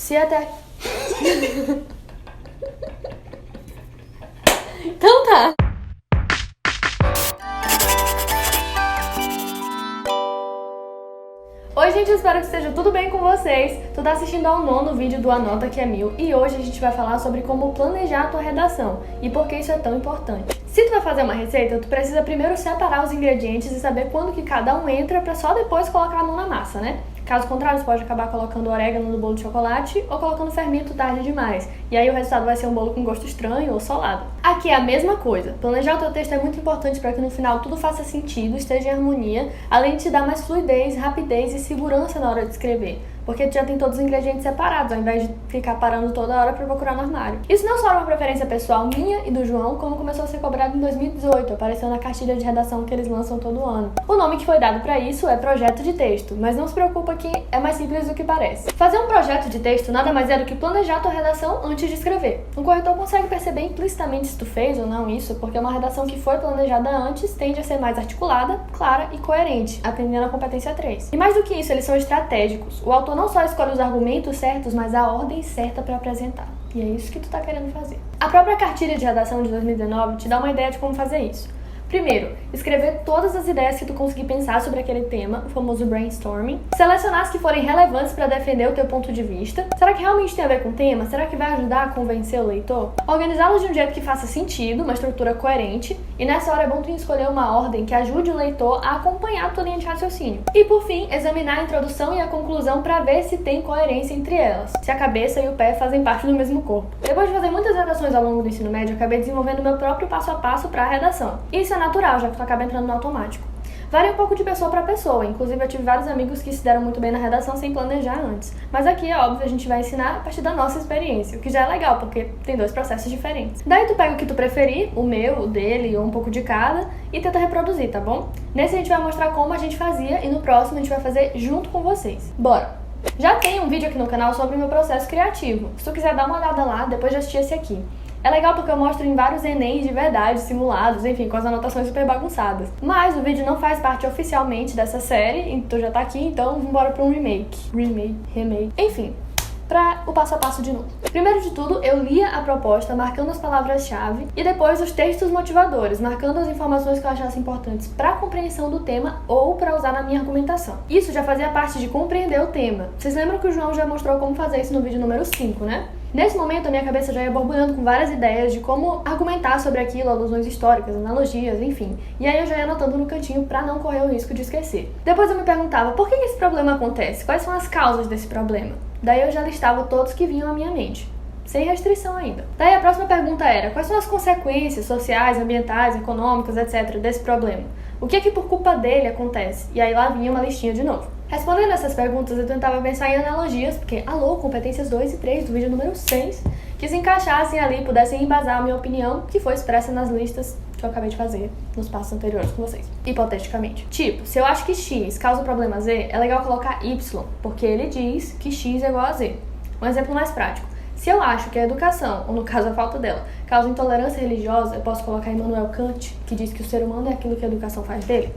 Se até... Então tá. Oi gente, espero que esteja tudo bem com vocês. Tu tá assistindo ao 9º vídeo do Anota Que É Mil e hoje a gente vai falar sobre como planejar a tua redação e por que isso é tão importante. Se tu vai fazer uma receita, tu precisa primeiro separar os ingredientes e saber quando que cada um entra pra só depois colocar a mão na massa, né? Caso contrário, você pode acabar colocando orégano no bolo de chocolate ou colocando fermento tarde demais. E aí o resultado vai ser um bolo com gosto estranho ou solado. Aqui é a mesma coisa. Planejar o teu texto é muito importante para que no final tudo faça sentido, esteja em harmonia, além de te dar mais fluidez, rapidez e segurança na hora de escrever. Porque tu já tem todos os ingredientes separados, ao invés de ficar parando toda hora para procurar no armário. Isso não só era uma preferência pessoal minha e do João, como começou a ser cobrado em 2018, apareceu na cartilha de redação que eles lançam todo ano. O nome que foi dado para isso é projeto de texto, mas não se preocupa que é mais simples do que parece. Fazer um projeto de texto nada mais é do que planejar tua redação antes de escrever. Um corretor consegue perceber implicitamente se tu fez ou não isso, porque uma redação que foi planejada antes tende a ser mais articulada, clara e coerente, atendendo a competência 3. E mais do que isso, eles são estratégicos. O autor não só escolhe os argumentos certos, mas a ordem certa para apresentar. E é isso que tu tá querendo fazer. A própria cartilha de redação de 2019 te dá uma ideia de como fazer isso. Primeiro, escrever todas as ideias que tu conseguir pensar sobre aquele tema, o famoso brainstorming. Selecionar as que forem relevantes para defender o teu ponto de vista. Será que realmente tem a ver com o tema? Será que vai ajudar a convencer o leitor? Organizá-los de um jeito que faça sentido, uma estrutura coerente. E nessa hora é bom tu escolher uma ordem que ajude o leitor a acompanhar a tua linha de raciocínio. E por fim, examinar a introdução e a conclusão para ver se tem coerência entre elas. Se a cabeça e o pé fazem parte do mesmo corpo. Depois de fazer muitas redações ao longo do ensino médio, eu acabei desenvolvendo meu próprio passo a passo para a redação. Isso é natural, já que tu acaba entrando no automático. Varia um pouco de pessoa para pessoa, inclusive eu tive vários amigos que se deram muito bem na redação sem planejar antes. Mas aqui é óbvio, a gente vai ensinar a partir da nossa experiência, o que já é legal, porque tem dois processos diferentes. Daí tu pega o que tu preferir, o meu, o dele ou um pouco de cada, e tenta reproduzir, tá bom? Nesse a gente vai mostrar como a gente fazia e no próximo a gente vai fazer junto com vocês. Bora! Já tem um vídeo aqui no canal sobre o meu processo criativo. Se tu quiser dar uma olhada lá, depois de assistir esse aqui. É legal porque eu mostro em vários Enems de verdade, simulados, enfim, com as anotações super bagunçadas. Mas o vídeo não faz parte oficialmente dessa série, então já tá aqui, então vamos embora pra um remake. Enfim, para o passo a passo de novo. Primeiro de tudo, eu lia a proposta, marcando as palavras-chave, e depois os textos motivadores, marcando as informações que eu achasse importantes para a compreensão do tema ou para usar na minha argumentação. Isso já fazia parte de compreender o tema. Vocês lembram que o João já mostrou como fazer isso no vídeo número 5, né? Nesse momento, a minha cabeça já ia borbulhando com várias ideias de como argumentar sobre aquilo, alusões históricas, analogias, enfim. E aí eu já ia anotando no cantinho pra não correr o risco de esquecer. Depois eu me perguntava, por que esse problema acontece? Quais são as causas desse problema? Daí eu já listava todos que vinham à minha mente. Sem restrição ainda. Daí a próxima pergunta era, quais são as consequências sociais, ambientais, econômicas, etc. desse problema? O que é que por culpa dele acontece? E aí lá vinha uma listinha de novo. Respondendo essas perguntas, eu tentava pensar em analogias, porque, competências 2 e 3 do vídeo número 6, que se encaixassem ali e pudessem embasar a minha opinião, que foi expressa nas listas que eu acabei de fazer nos passos anteriores com vocês, hipoteticamente. Tipo, se eu acho que X causa o problema Z, é legal colocar Y, porque ele diz que X é igual a Z. Um exemplo mais prático. Se eu acho que a educação, ou no caso a falta dela, causa intolerância religiosa, eu posso colocar Immanuel Kant, que diz que o ser humano é aquilo que a educação faz dele.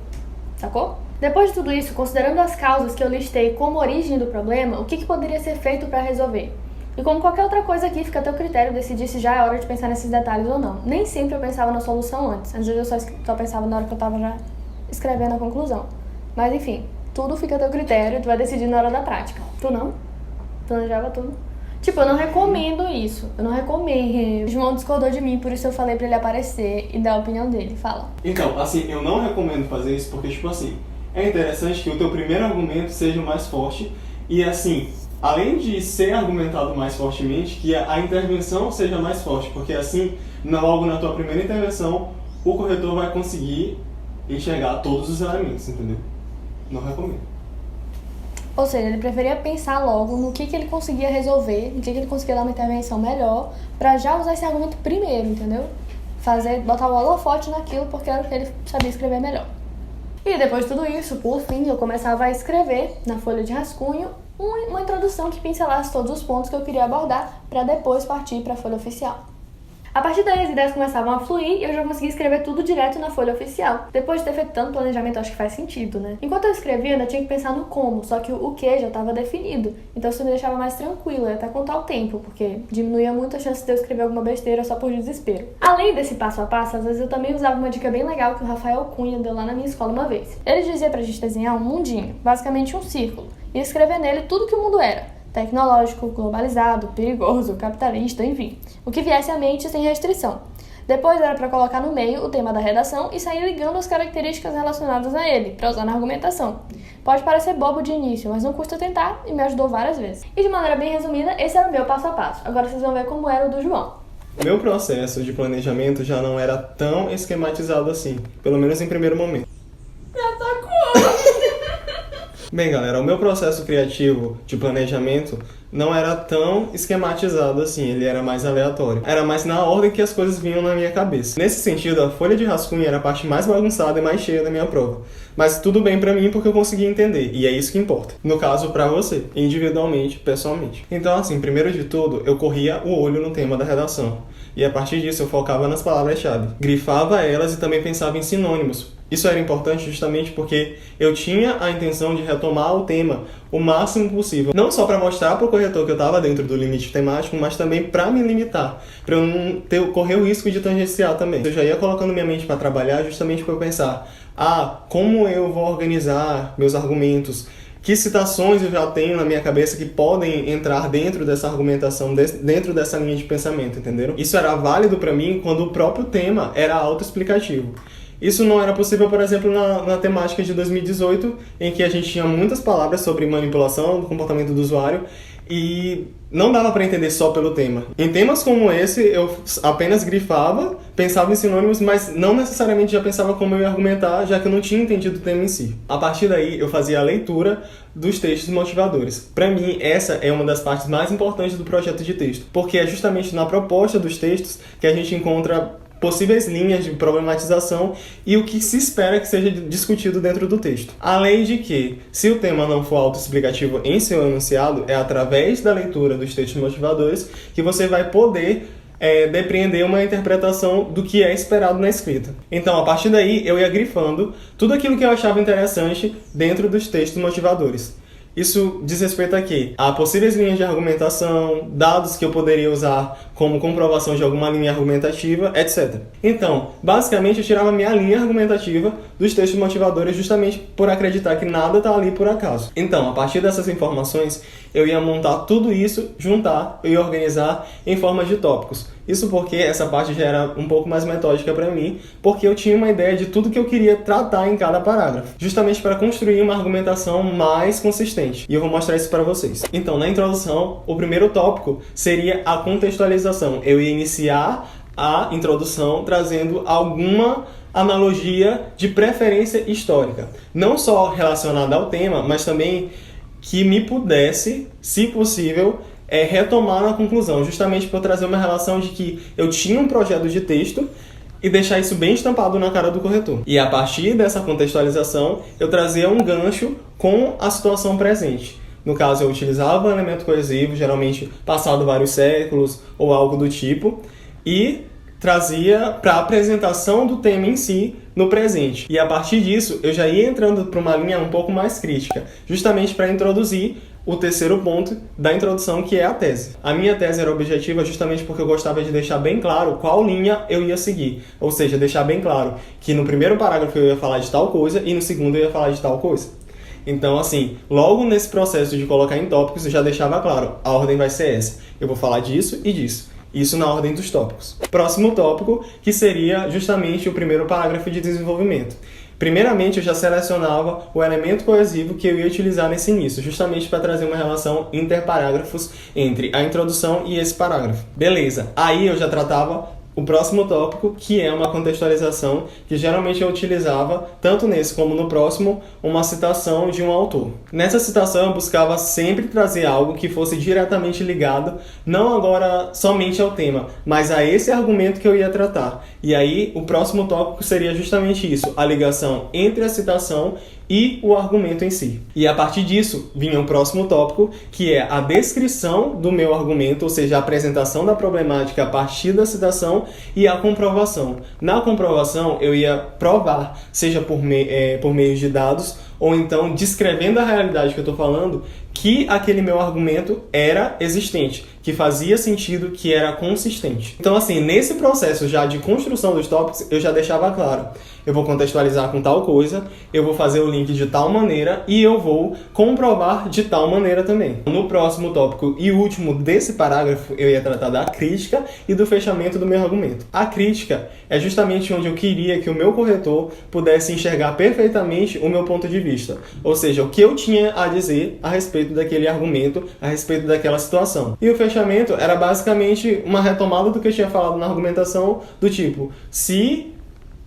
Sacou? Depois de tudo isso, considerando as causas que eu listei como origem do problema, o que poderia ser feito para resolver? E como qualquer outra coisa aqui, fica a teu critério decidir se já é hora de pensar nesses detalhes ou não. Nem sempre eu pensava na solução antes. Às vezes eu só pensava na hora que eu tava já escrevendo a conclusão. Mas enfim, tudo fica a teu critério, tu vai decidir na hora da prática. Tu não? Planejava tudo. Tipo, eu não recomendo isso. Eu não recomendo. O João discordou de mim, por isso eu falei pra ele aparecer e dar a opinião dele. Fala. Então, assim, eu não recomendo fazer isso porque, tipo assim, é interessante que o teu primeiro argumento seja o mais forte e, assim, além de ser argumentado mais fortemente, que a intervenção seja mais forte, porque assim, logo na tua primeira intervenção, o corretor vai conseguir enxergar todos os elementos, entendeu? Não recomendo. Ou seja, ele preferia pensar logo no que ele conseguia resolver, no que ele conseguia dar uma intervenção melhor, pra já usar esse argumento primeiro, entendeu? Botar o holofote naquilo porque era o que ele sabia escrever melhor. E depois de tudo isso, por fim, eu começava a escrever na folha de rascunho uma introdução que pincelasse todos os pontos que eu queria abordar para depois partir para a folha oficial. A partir daí as ideias começavam a fluir e eu já conseguia escrever tudo direto na folha oficial. Depois de ter feito tanto planejamento, acho que faz sentido, né? Enquanto eu escrevia, eu ainda tinha que pensar no como, só que o que já estava definido. Então isso me deixava mais tranquila, até contar o tempo, porque diminuía muito a chance de eu escrever alguma besteira só por desespero. Além desse passo a passo, às vezes eu também usava uma dica bem legal que o Rafael Cunha deu lá na minha escola uma vez. Ele dizia pra gente desenhar um mundinho, basicamente um círculo, e escrever nele tudo que o mundo era. Tecnológico, globalizado, perigoso, capitalista, enfim. O que viesse à mente sem restrição. Depois era para colocar no meio o tema da redação e sair ligando as características relacionadas a ele, para usar na argumentação. Pode parecer bobo de início, mas não custa tentar e me ajudou várias vezes. E de maneira bem resumida, esse era o meu passo a passo. Agora vocês vão ver como era o do João. Meu processo de planejamento já não era tão esquematizado assim, pelo menos em primeiro momento. Me atacou! Bem, galera, o meu processo criativo de planejamento não era tão esquematizado assim, ele era mais aleatório. Era mais na ordem que as coisas vinham na minha cabeça. Nesse sentido, a folha de rascunho era a parte mais bagunçada e mais cheia da minha prova. Mas tudo bem pra mim porque eu consegui entender, e é isso que importa. No caso, pra você, individualmente, pessoalmente. Então, assim, primeiro de tudo, eu corria o olho no tema da redação. E a partir disso eu focava nas palavras-chave. Grifava elas e também pensava em sinônimos. Isso era importante justamente porque eu tinha a intenção de retomar o tema o máximo possível. Não só para mostrar para o corretor que eu estava dentro do limite temático, mas também para me limitar. Para eu não correr o risco de tangenciar também. Eu já ia colocando minha mente para trabalhar justamente para eu pensar como eu vou organizar meus argumentos, que citações eu já tenho na minha cabeça que podem entrar dentro dessa argumentação, dentro dessa linha de pensamento, entenderam? Isso era válido para mim quando o próprio tema era autoexplicativo. Isso não era possível, por exemplo, na temática de 2018, em que a gente tinha muitas palavras sobre manipulação do comportamento do usuário e não dava para entender só pelo tema. Em temas como esse, eu apenas grifava, pensava em sinônimos, mas não necessariamente já pensava como eu ia argumentar, já que eu não tinha entendido o tema em si. A partir daí, eu fazia a leitura dos textos motivadores. Para mim, essa é uma das partes mais importantes do projeto de texto, porque é justamente na proposta dos textos que a gente encontra possíveis linhas de problematização e o que se espera que seja discutido dentro do texto. Além de que, se o tema não for autoexplicativo em seu enunciado, é através da leitura dos textos motivadores que você vai poder depreender uma interpretação do que é esperado na escrita. Então, a partir daí, eu ia grifando tudo aquilo que eu achava interessante dentro dos textos motivadores. Isso diz respeito a quê? A possíveis linhas de argumentação, dados que eu poderia usar como comprovação de alguma linha argumentativa, etc. Então, basicamente, eu tirava minha linha argumentativa dos textos motivadores justamente por acreditar que nada está ali por acaso. Então, a partir dessas informações, eu ia montar tudo isso, juntar e organizar em forma de tópicos. Isso porque essa parte já era um pouco mais metódica para mim, porque eu tinha uma ideia de tudo que eu queria tratar em cada parágrafo, justamente para construir uma argumentação mais consistente. E eu vou mostrar isso para vocês. Então, na introdução, o primeiro tópico seria a contextualização. Eu ia iniciar a introdução trazendo alguma analogia de preferência histórica, não só relacionada ao tema, mas também que me pudesse, se possível, retomar na conclusão, justamente para eu trazer uma relação de que eu tinha um projeto de texto e deixar isso bem estampado na cara do corretor. E a partir dessa contextualização, eu trazia um gancho com a situação presente. No caso, eu utilizava um elemento coesivo, geralmente passado vários séculos ou algo do tipo, e trazia para a apresentação do tema em si no presente. E a partir disso, eu já ia entrando para uma linha um pouco mais crítica, justamente para introduzir o terceiro ponto da introdução, que é a tese. A minha tese era objetiva justamente porque eu gostava de deixar bem claro qual linha eu ia seguir. Ou seja, deixar bem claro que no primeiro parágrafo eu ia falar de tal coisa e no segundo eu ia falar de tal coisa. Então, assim, logo nesse processo de colocar em tópicos, eu já deixava claro, a ordem vai ser essa. Eu vou falar disso e disso. Isso na ordem dos tópicos. Próximo tópico, que seria justamente o primeiro parágrafo de desenvolvimento. Primeiramente, eu já selecionava o elemento coesivo que eu ia utilizar nesse início, justamente para trazer uma relação interparágrafos entre a introdução e esse parágrafo. Beleza, aí eu já tratava o próximo tópico, que é uma contextualização, que geralmente eu utilizava, tanto nesse como no próximo, uma citação de um autor. Nessa citação eu buscava sempre trazer algo que fosse diretamente ligado, não agora somente ao tema, mas a esse argumento que eu ia tratar. E aí o próximo tópico seria justamente isso, a ligação entre a citação e o argumento em si. E a partir disso, vinha o próximo tópico, que é a descrição do meu argumento, ou seja, a apresentação da problemática a partir da citação e a comprovação. Na comprovação, eu ia provar, seja por meio de dados, ou então descrevendo a realidade que eu estou falando, que aquele meu argumento era existente, que fazia sentido, que era consistente. Então, assim, nesse processo já de construção dos tópicos, eu já deixava claro, eu vou contextualizar com tal coisa, eu vou fazer o link de tal maneira e eu vou comprovar de tal maneira também. No próximo tópico e último desse parágrafo, eu ia tratar da crítica e do fechamento do meu argumento. A crítica é justamente onde eu queria que o meu corretor pudesse enxergar perfeitamente o meu ponto de vista, ou seja, o que eu tinha a dizer a respeito daquele argumento, a respeito daquela situação. E o fechamento era basicamente uma retomada do que eu tinha falado na argumentação, do tipo, se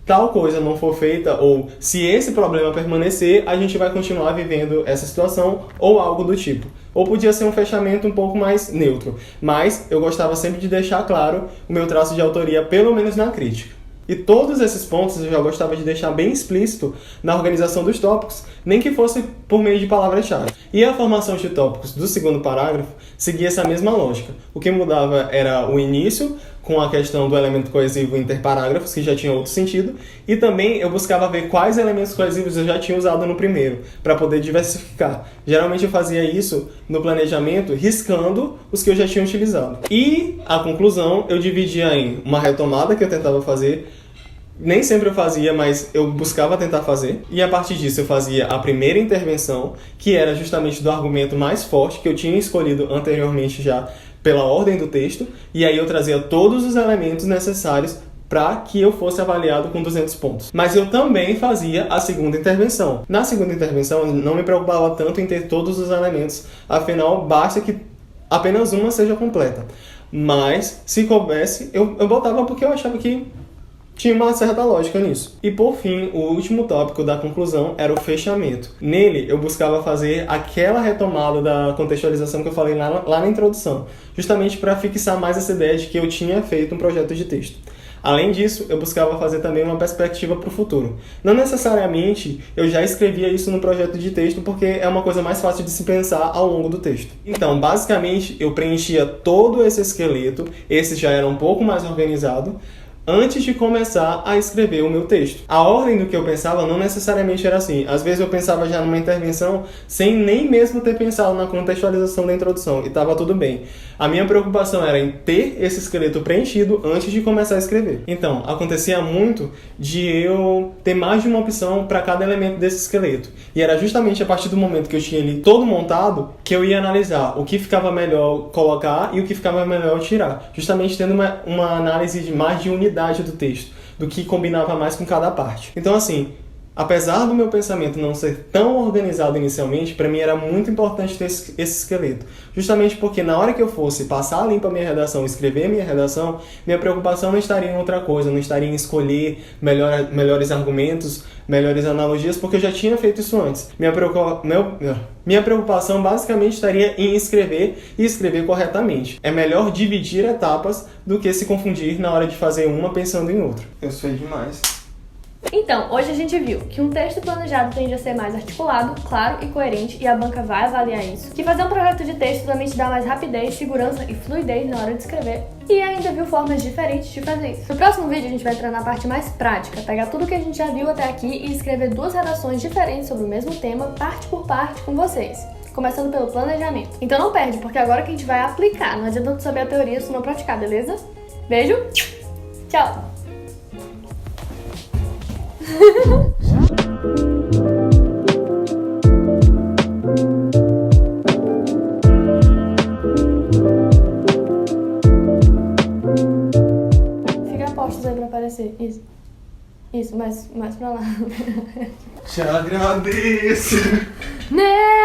tal coisa não for feita, ou se esse problema permanecer, a gente vai continuar vivendo essa situação, ou algo do tipo. Ou podia ser um fechamento um pouco mais neutro, mas eu gostava sempre de deixar claro o meu traço de autoria, pelo menos na crítica. E todos esses pontos eu já gostava de deixar bem explícito na organização dos tópicos, nem que fosse por meio de palavras-chave. E a formação de tópicos do segundo parágrafo seguia essa mesma lógica. O que mudava era o início, com a questão do elemento coesivo interparágrafos, que já tinha outro sentido, e também eu buscava ver quais elementos coesivos eu já tinha usado no primeiro, para poder diversificar. Geralmente eu fazia isso no planejamento, riscando os que eu já tinha utilizado. E a conclusão eu dividia em uma retomada que eu tentava fazer, nem sempre eu fazia, mas eu buscava tentar fazer. E a partir disso eu fazia a primeira intervenção, que era justamente do argumento mais forte, que eu tinha escolhido anteriormente já pela ordem do texto. E aí eu trazia todos os elementos necessários para que eu fosse avaliado com 200 pontos. Mas eu também fazia a segunda intervenção. Na segunda intervenção eu não me preocupava tanto em ter todos os elementos. Afinal, basta que apenas uma seja completa. Mas, se coubesse, eu botava porque eu achava que tinha uma certa lógica nisso. E por fim, o último tópico da conclusão era o fechamento. Nele, eu buscava fazer aquela retomada da contextualização que eu falei lá na introdução, justamente para fixar mais essa ideia de que eu tinha feito um projeto de texto. Além disso, eu buscava fazer também uma perspectiva para o futuro. Não necessariamente eu já escrevia isso no projeto de texto, porque é uma coisa mais fácil de se pensar ao longo do texto. Então, basicamente, eu preenchia todo esse esqueleto, esse já era um pouco mais organizado, antes de começar a escrever o meu texto. A ordem do que eu pensava não necessariamente era assim. Às vezes eu pensava já numa intervenção sem nem mesmo ter pensado na contextualização da introdução, e estava tudo bem. A minha preocupação era em ter esse esqueleto preenchido antes de começar a escrever. Então, acontecia muito de eu ter mais de uma opção para cada elemento desse esqueleto. E era justamente a partir do momento que eu tinha ele todo montado que eu ia analisar o que ficava melhor colocar e o que ficava melhor tirar. Justamente tendo uma análise de mais de unidade do texto, do que combinava mais com cada parte. Então, assim, apesar do meu pensamento não ser tão organizado inicialmente, para mim era muito importante ter esse esqueleto. Justamente porque na hora que eu fosse passar limpo a minha redação, escrever a minha redação, minha preocupação não estaria em outra coisa, não estaria em escolher melhores argumentos, melhores analogias, porque eu já tinha feito isso antes. Minha preocupação basicamente estaria em escrever e escrever corretamente. É melhor dividir etapas do que se confundir na hora de fazer uma pensando em outra. Eu sei demais. Então, hoje a gente viu que um texto planejado tende a ser mais articulado, claro e coerente, e a banca vai avaliar isso. Que fazer um projeto de texto também te dá mais rapidez, segurança e fluidez na hora de escrever. E ainda viu formas diferentes de fazer isso. No próximo vídeo a gente vai entrar na parte mais prática, pegar tudo que a gente já viu até aqui e escrever 2 redações diferentes sobre o mesmo tema, parte por parte, com vocês. Começando pelo planejamento. Então não perde, porque agora que a gente vai aplicar, não adianta tu saber a teoria se não praticar, beleza? Beijo, tchau! Fica a postos aí pra aparecer. Isso, mais pra lá. Te agradeço. Né?